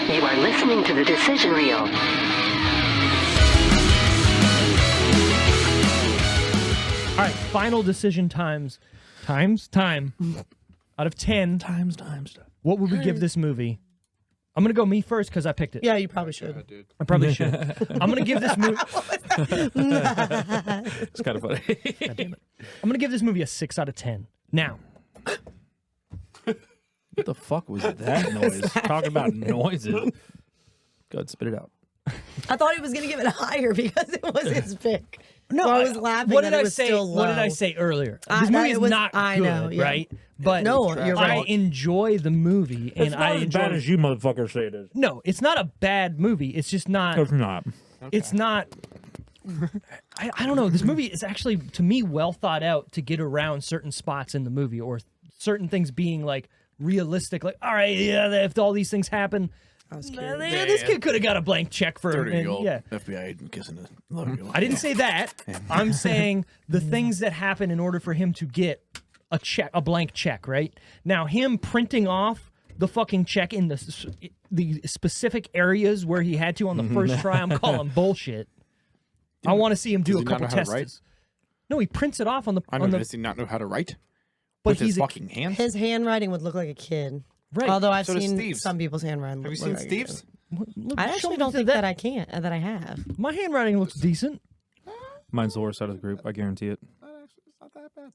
You are listening to the decision reel. All right, final decision time. Out of 10, Times. what would we give this movie? I'm going to go me first because I picked it. Yeah, you probably should. I probably should. I'm going to give this movie... It's kind of funny. God damn it. I'm going to give this movie a 6 out of 10. Now, What the fuck was that noise? Talking about noises. Go ahead, spit it out. I thought he was going to give it higher because it was his pick. no, So I was laughing What that did it I was say? still What did I low. say earlier? I- This that movie is was- not I good, know, yeah. right? But No, you're I right. enjoy the movie, and I enjoy. you motherfuckers say it is. No, it's not a bad movie. It's just not. It's not. It's not. I don't know. This movie is actually, to me, well thought out to get around certain spots in the movie or certain things being like realistic. Like, all right, yeah, if all these things happen, this kid could have got a blank check for. 30-year-old Yeah, FBI agent kissing a 11-year-old. I didn't say that. I'm saying the things that happen in order for him to get a check, a blank check. Right now, him printing off the fucking check in the specific areas where he had to on the first try, I'm calling bullshit. I want to see him do Does a he not couple know how to tests. write? No, he prints it off on the. I know. Does he not know how to write? But With his he's a- fucking hands? His handwriting would look like a kid. Right. Although I've So does seen Steve's. some people's handwriting. Have you look seen like a kid. Steve's? I actually don't think that I can't. That I have. My handwriting looks decent. Mine's the worst out of the group. I guarantee it. It's not that bad.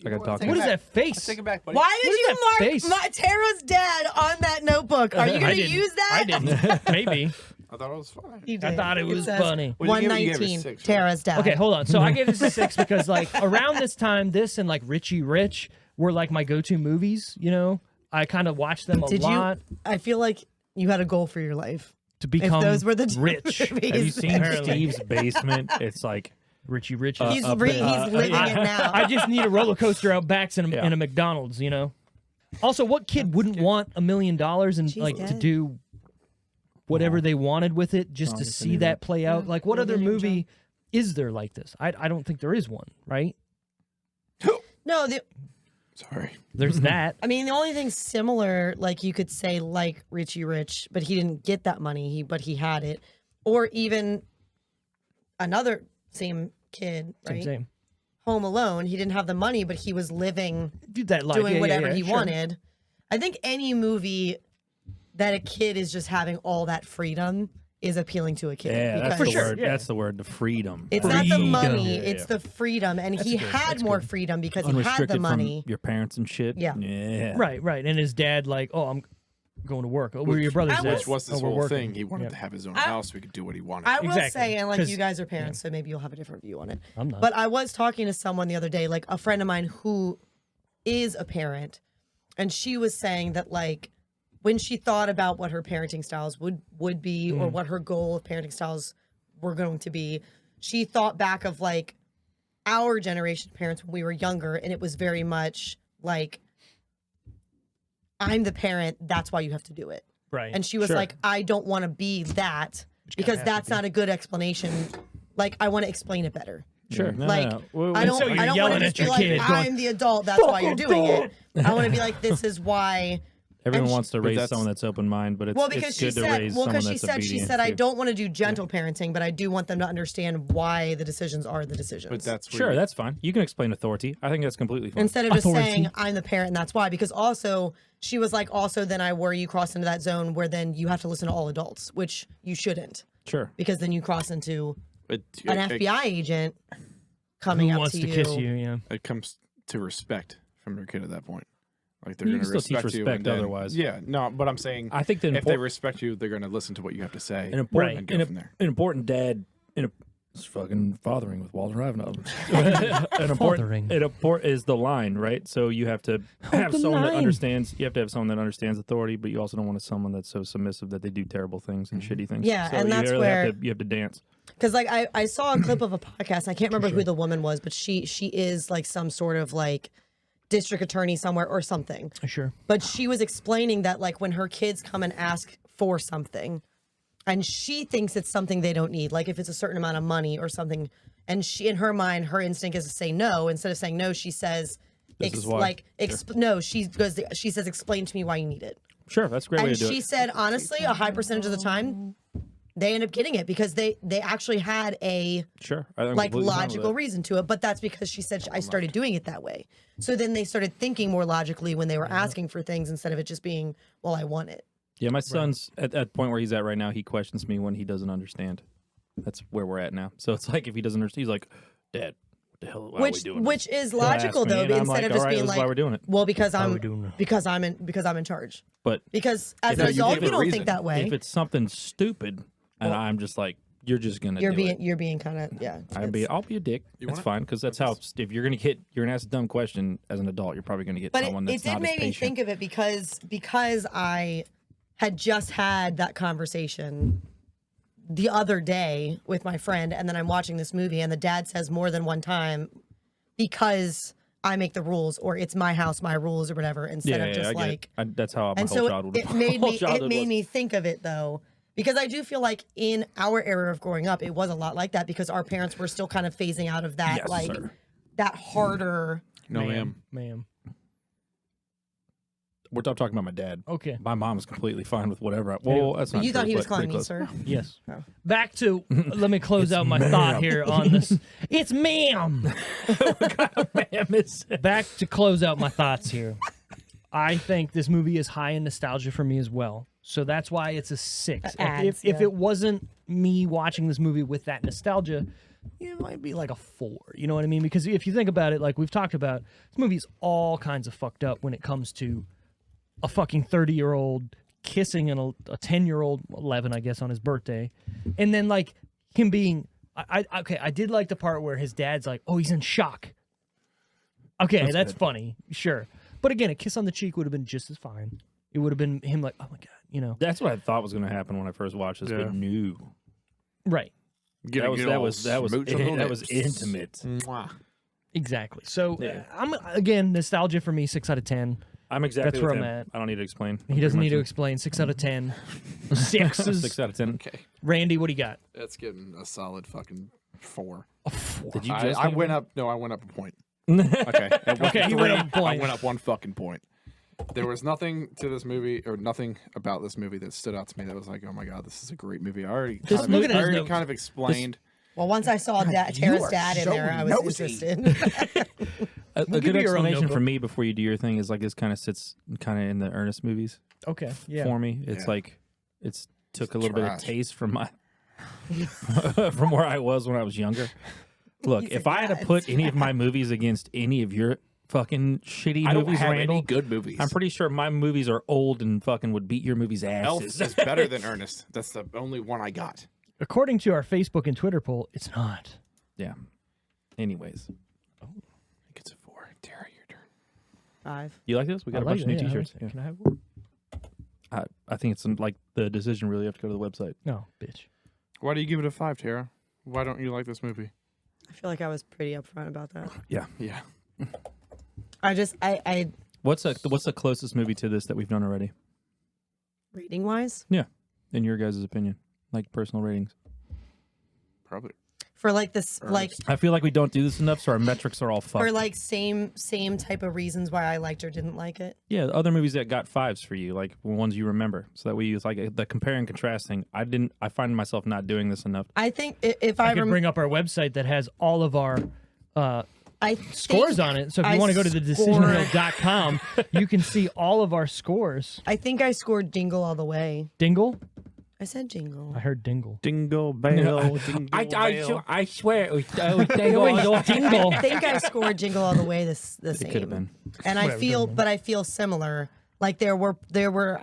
I gotta talk to What you. is that face? Take it back, buddy. Why did What is you that mark face? Tara's dad on that notebook? Are you I going to didn't. use that? I didn't. Maybe. I thought it was fine. You I did. thought it was says funny. What did you give it? You gave it 119. 6, right? Tara's dad. Okay, hold on. So I gave this a 6 because, like, around this time, this and like Richie Rich were like my go-to movies. You know, I kind of watched them a Did lot you? I feel like you had a goal for your life. to become those were the two rich. movies. Have you seen Apparently. Steve's basement? It's like Richie Rich. He's up living there. it now. I just need a roller coaster out backs and Yeah. a McDonald's. You know. Also, what kid wouldn't want $1 million and She's like to dead. do whatever they wanted with it just to Strongest see in that play out? Yeah, Like, what well, other then, movie is there like this? I don't think there is one. Right? No, Sorry. There's that. I mean, the only thing similar, like you could say, like Richie Rich, but he didn't get that money. But he had it, or even another same kid, right? Same. Home Alone. He didn't have the money, but he was living, Do that life. doing Yeah, whatever yeah, he sure. wanted. I think any movie that a kid is just having all that freedom is appealing to a kid. yeah, that's because the word. yeah. That's the word. The freedom. It's not the Freedom. money; Yeah, it's yeah. the freedom, and he good, had that's more good. freedom because he had Unrestricted the money. from your parents and shit. Yeah. Yeah. Right, right. And his dad, like, oh, I'm going to work. Oh, where are your brothers I at? was- Which was this Oh, we're whole working. thing. He wanted Yeah. to have his own I- house so he could do what he wanted. I will Exactly, say, and like 'cause- you guys are parents, so maybe you'll have a different view on it. I'm not. But I was talking to someone the other day, like a friend of mine who is a parent, and she was saying that like when she thought about what her parenting styles would be or what her goal of parenting styles were going to be, she thought back of like our generation of parents when we were younger, and it was very much like I'm the parent, that's why you have to do it. right. And she was Sure. like, I don't want to be that because have to that's not a good explanation. Like, I want to explain it better. Sure. No, Like, no, no. Well, I don't. so you're I don't yelling want to at just be your like, kid, going, I'm the adult. That's why you're doing it. I want to be like, this is why. Everyone and wants to But raise that's- someone that's open minded, but it's, Well, because it's she good to said, raise well, someone because she that's said, obedient. I too. don't want to do gentle parenting, but I do want them to understand why the decisions are the decisions. But that's where Sure, you- that's fine. You can explain authority. I think that's completely fine. Instead of just Authority. saying I'm the parent and that's why. Because also she was like, also then I worry you cross into that zone where then you have to listen to all adults, which you shouldn't, Sure. because then you cross into it, an it- FBI agent coming Who up wants to to you. kiss you? Yeah. It comes to respect from their kid at that point. Like they're You going can to still teach respect you. respect and then- otherwise. Yeah, no, but I'm saying I think the if they import- respect you, they're going to listen to what you have to say. an important, and go from there. an important dad it's fucking fathering with Walter Ravenel. An Fathering. important is the line, right? So you have to have the someone that line. understands. You have to have someone that understands authority, but you also don't want someone that's so submissive that they do terrible things and shitty things. Yeah, so and you that's really where- you have to dance. Because like I saw a clip of a podcast. I can't remember who the woman was, but she is like some sort of like district attorney somewhere or something. Sure. But she was explaining that like when her kids come and ask for something, and she thinks it's something they don't need, like if it's a certain amount of money or something, and she in her mind her instinct is to say no. Instead of saying no, she says, This is why. no. She says, explain to me why you need it. Sure, that's a great way And to do she it. said, honestly, a high percentage of the time, they end up getting it because they actually had a Sure, I'm like completely fine with logical that. reason to it. But that's because she said I started doing it that way. So then they started thinking more logically when they were asking for things instead of it just being, well, I want it. Yeah, my son's at the point where he's at right now. He questions me when he doesn't understand. That's where we're at now. So it's like if he doesn't understand, he's like, "Dad, what the hell? Why are we doing Which this?" is He'll ask logical me, though, and I'm instead like, of "All just right, being this is like, why we're doing it." well, because Why are we doing that? because I'm in charge. But Because as No, an you adult, give you a don't reason. think that way. if it's something stupid, and I'm just like, "You're just gonna You're do it," you're being kind of I'll be a dick. That's want it? fine because that's how. If you're gonna ask a dumb question as an adult, you're probably gonna get But someone it that's did not as make me patient. think of it because I had just had that conversation the other day with my friend, and then I'm watching this movie, and the dad says more than one time, because I make the rules, or it's my house, my rules, or whatever, instead of just I get like. it. That's how my And whole so childhood. it made whole me childhood was. me think of it though, because I do feel like in our era of growing up, it was a lot like that because our parents were still kind of phasing out of that Yes, like sir. that harder. No, ma'am. Ma'am. We're talking about my dad. Okay. My mom is completely fine with whatever. Well, that's not You thought true, he was but calling pretty me close. sir? Yes. Oh. Back to let me close out my thought here on this. It's ma'am. Ma'am is- Back to close out my thoughts here. I think this movie is high in nostalgia for me as well. So that's why it's a 6. Adds, If yeah. it wasn't me watching this movie with that nostalgia, it might be like a 4. You know what I mean? Because if you think about it, like we've talked about, this movie's all kinds of fucked up when it comes to a fucking 30-year-old kissing a 10-year-old, 11, I guess, on his birthday. And then like him being, I did like the part where his dad's like, oh, he's in shock. Okay, that's funny. Sure. But again, a kiss on the cheek would have been just as fine. It would have been him like, oh my God, you know. That's what I thought was going to happen when I first watched this, Yeah. but no. Right. Get That a was good that old was that was smooch on the that was lips. intimate. Mwah. Exactly. So Yeah. I'm again, nostalgia for me, 6 out of 10. I'm exactly That's where with I'm him. at. I don't need to explain. He doesn't need to explain. 6 out of 10. 6 is 6 out of 10. Okay, Randy, what do you got? that's getting a solid fucking 4. Did you I, just I give went him- up. No, I went up a point. Okay. It Okay, wasn't he went 3, up a point. I went up 1 fucking point. There was nothing to this movie, or nothing about this movie that stood out to me that was like, oh my God, this is a great movie. I already, Just kind, look of, at I his already notes. kind of explained. Well, once I saw Tara's dad in there, I was interested. A give good you your own explanation for notebook. me before you do your thing is like this kind of sits kind of in the Ernest movies Okay. Yeah. for me. It's Yeah. like it's took a little bit of trash. taste from my from where I was when I was younger. Look, He's if a I had to dad. put any of my movies against any of your fucking shitty I don't movies, have Randall, any good movies. I'm pretty sure my movies are old and fucking would beat your movies' Elf asses. is better than Ernest. That's the only one I got. According to our Facebook and Twitter poll, it's not. Yeah. Anyways, I think it's a 4. Tara, your turn. 5. you like this? We got I a like bunch of new it, yeah, I T-shirts. like it. Yeah. Can I have one? I think it's like the decision. Really, you have to go to the website. No, bitch. Why do you give it a 5, Tara? Why don't you like this movie? I feel like I was pretty upfront about that. Yeah. Yeah. I What's the closest movie to this that we've done already? rating wise, In your guys' opinion, like personal ratings. Probably. for like this, like I feel like we don't do this enough, so our metrics are all fucked. for like same type of reasons why I liked or didn't like it. Yeah, other movies that got 5s for you, like ones you remember, so that we use like the compare and contrast thing. I find myself not doing this enough. I think if I I could remember, bring up our website that has all of our I scores think on it. So if you I want to go to the scored- decisionreel.com, you can see all of our scores. I think I scored Jingle All the Way. Dingle? I said Jingle. I heard dingle. Dingle bell. I swear it was Dingle. I think I scored Jingle All the Way the It same. could have been. And I Whatever, feel, doesn't but I feel similar. Like there were.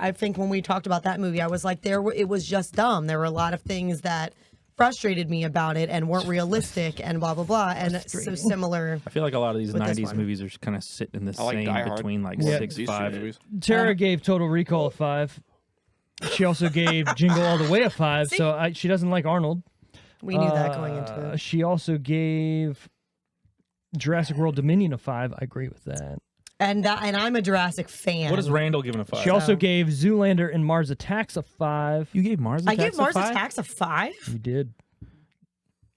I think when we talked about that movie, I was like, it was just dumb. There were a lot of things that frustrated me about it and weren't realistic and blah blah blah. And so similar. I feel like a lot of these With this 90s one. movies are kind of sitting in the I like same Die Hard. between like Yeah. 6, These two 5. movies. Tara gave Total Recall a 5. She also gave Jingle All the Way a 5. So she doesn't like Arnold. We knew that going into it. She also gave Jurassic World Dominion a 5. I agree with that. And I'm a Jurassic fan. What is Randall giving a 5? She also So- gave Zoolander and Mars Attacks a 5. You gave Mars I Attacks gave Mars a 5? Attacks a 5. You did.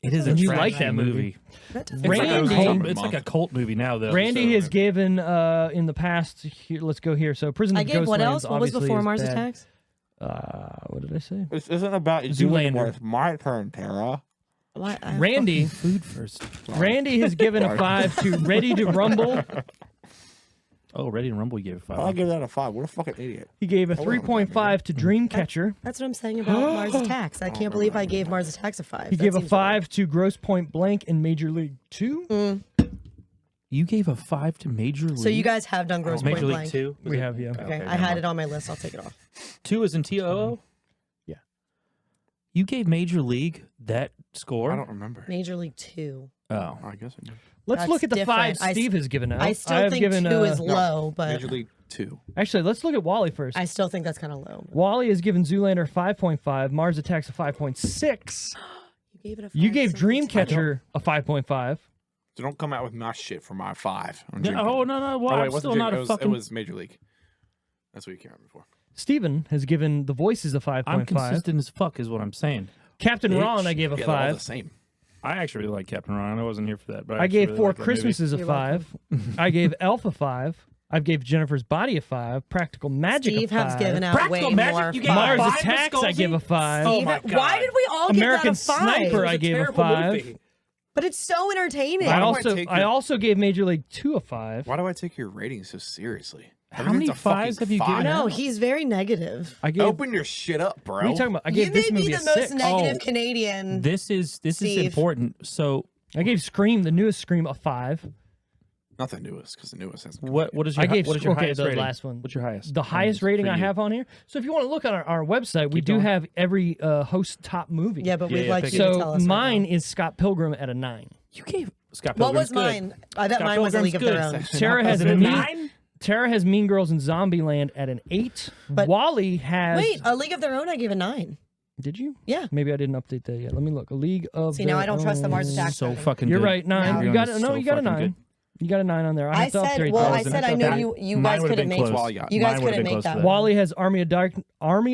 It is a And you trash like that movie. Randy, It's like a cult movie now, though. Randy so- has given in the past. Here, let's go here. So Prison I of gave what Ghostlands else? What was obviously before is Mars bad. Attacks? What did I say? This isn't about you Zoolander. anymore. It's my turn, Tara. Randy, Food first. Randy has given a 5 to Ready to Rumble. Oh, Ready to Rumble, you gave it 5. I'll give that a 5. What a fucking idiot. He gave a 3.5 to Dreamcatcher. That's what I'm saying about Mars Attacks. I can't believe I gave Mars Attacks a 5. He gave a 5 to Gross Point Blank in Major League 2. You gave a 5 to Major League? So you guys have done Gross Major Point League Blank. 2? We have, yeah. Okay, I had it on my list. I'll take it off. 2 is in TOO? Yeah. You gave Major League that score? I don't remember. Major League 2. Oh. I guess I do. Let's That's look at the different. 5 Steve has given out. I still have think given, 2 is low, but Major League 2. Actually, let's look at Wally first. I still think that's kind of low. Wally has given Zoolander 5.5, Mars Attacks a 5.6. You gave it a 5. You gave so it's- Dreamcatcher a 5.5. So don't come out with my shit for my 5. on No, Dreamcatcher. oh, no. Well, Oh, wait, I'm what's still the not Dream- a it was, fucking... It was Major League. That's what you came out before. Steven has given The Voices a 5.5. I'm consistent as fuck is what I'm saying. Captain Bitch. Ron, I gave a Yeah, they're all the 5. same. I actually really like Captain Ron. I wasn't here for that. But I actually gave really Four like that movie. Christmases a You're 5. I gave Elf a 5. I gave Jennifer's Body a 5. Practical Magic Steve a 5. has given out Practical way Magic? more. You gave Mars 5, Attacks, I gave a 5. Oh my God. Why did we all American give that a 5? Sniper, I It was gave a terrible 5. movie. But it's so entertaining. I do I also take I your- also gave Major League 2 a 5. Why do I take your ratings so seriously? How many Everything's a fucking 5s have you given 5. out? No, he's very negative. I gave Open your shit up, bro. What are you talking about? I You gave this may be movie the a most 6. negative Oh. Canadian. This is Steve. important. So I gave Scream, the newest Scream, a 5. Not the newest, because the newest hasn't come what is your I gave what is your okay, highest the rating? last one. What's your highest? The highest rating for I you? have on here. So if you want to look on our website, we Keep do going. have every host top movie. Yeah, but Yeah, we'd yeah, like pick you it. to so tell us. right mine now. is Scott Pilgrim at a 9. You gave Scott What Pilgrim's was good. mine? I bet Scott mine was a Pilgrim's League of Their good. Own. Tara has Is it a Mean, 9? Tara has Mean Girls and Zombieland at an 8. But- Wally has. Wait, a League of Their Own, I gave a 9. Did you? Yeah. Maybe I didn't update that yet. Let me look. A League of. See, now Their I don't trust the Mars Own. Attacks. So rating. fucking You're good. right. 9. Now You I'm got so no. You got a fucking 9. good. You got a 9 on there. I I have to said, update well, that. I said I know you Mine guys would've couldn't been make close. Well, yeah. you guys Mine would've couldn't been make close to that that. one. Wally has Army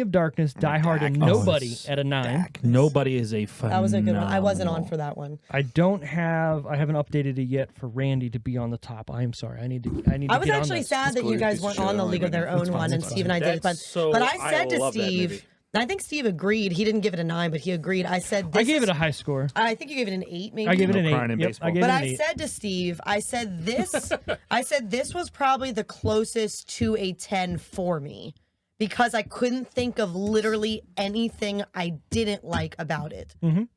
of Darkness, Die Hard, and Darkness. Nobody at a 9. Nobody is a phenomenal. That was a good one. I wasn't on for that one. I haven't updated it yet for Randy to be on the top. I am sorry. I need to I was get on actually that. sad that cool. you guys Piece of weren't shit. on the I League like of Their it. Own That's fine. one, and That's Steve and I did. But I said to Steve, I think Steve agreed. He didn't give it a 9, but he agreed. I said this I gave is- it a high score. I think you gave it an 8, maybe. I gave it an No 8. crying in Yep, baseball. I gave But it an I 8. said to Steve, I said this was probably the closest to a 10 for me because I couldn't think of literally anything I didn't like about it. Mhm.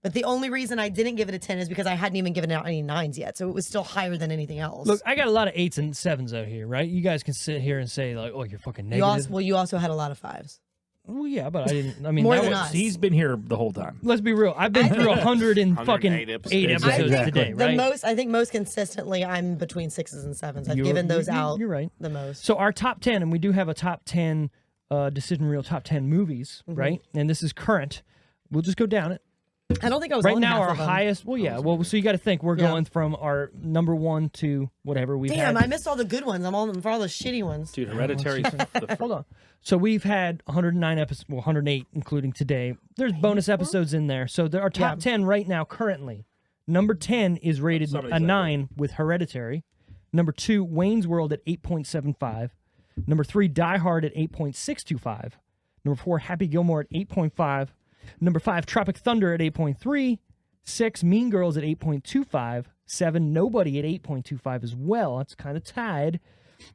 But the only reason I didn't give it a 10 is because I hadn't even given out any 9s yet, so it was still higher than anything else. Look, I got a lot of 8s and 7s out here, right? You guys can sit here and say like, "Oh, you're fucking negative." you also had a lot of 5s. Well, yeah, but I didn't. I mean, More that than was- us. He's been here the whole time. Let's be real. I've been through 100 and fucking 108 episodes. 8 episodes Exactly. today, right? I think most consistently, I'm between 6s and 7s. I've You're- given those you're- out You're right. the most. So our top 10, and we do have a top 10 Decision Reel top 10 movies, Mm-hmm. right? And this is current. We'll just go down it. I don't think I was Right on now, half our of them. highest. Well, yeah. Well, so you got to think we're Yeah. going from our number 1 to whatever we've Damn, had. I missed all the good ones. I'm on for all the shitty ones. Dude, Hereditary. Hold on. So we've had 109 episodes, well, 108 including today. There's bonus episodes in there. So there are top 10 right now currently. Number 10 is rated Some of a these I 9 with Hereditary. Number 2, Wayne's World at 8.75. Number 3, Die Hard at 8.625. Number 4, Happy Gilmore at 8.5. Number 5, Tropic Thunder at 8.3. 6, Mean Girls at 8.25. 7, Nobody at 8.25 as well. That's kind of tied.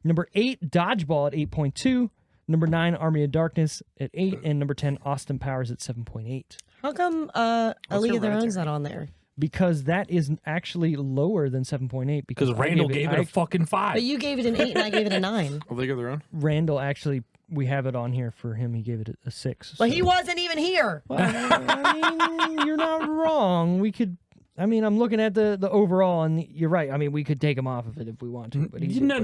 Number 8, Dodgeball at 8.2. Number 9, Army of Darkness at 8. And number 10, Austin Powers at 7.8. How come A League of Their Own's not on there? Because that is actually lower than 7.8. Because I Randall gave it a fucking 5. But you gave it an 8 and I gave it a 9. A League of Their Own? Randall actually, we have it on here for him. He gave it a 6. But so- he wasn't even here. Well, I mean, you're not wrong. We could. I mean, I'm looking at the overall, and you're right. I mean, we could take him off of it if we want to. But he No.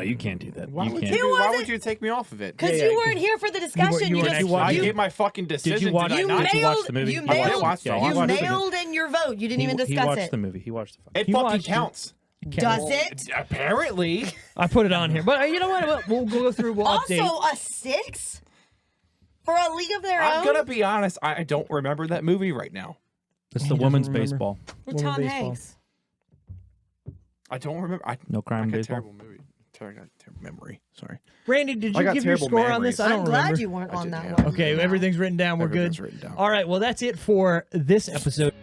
You can't do that. Why You would can't. you, why wasn't- would you take me off of it? Because you weren't here for the discussion. you You, weren't just actually- I you, gave my fucking decision. Did you watch? Did I you not? Did you watch the movie? You He mailed, watched- watched it. yeah, I he you watched watched it. mailed in your vote. You didn't even He discuss watched it. the movie. He watched the fucking It He fucking watched it. counts. Does it? Apparently. I put it on here, but you know what? We'll go through. We'll Also update. a 6 for A League of Their I'm Own. gonna be honest. I don't remember that movie right now. It's He the doesn't women's remember. baseball. With Women Tom baseball. Hanks. I don't remember. No crime I got baseball. terrible movie. I got terrible memory. Sorry. Randy, did I you got give your terrible score on this? memories. I don't I'm remember. glad you weren't on did, that yeah. one. Okay, you know. everything's written down. We're Everything's good. written down. All right, well, that's it for this episode.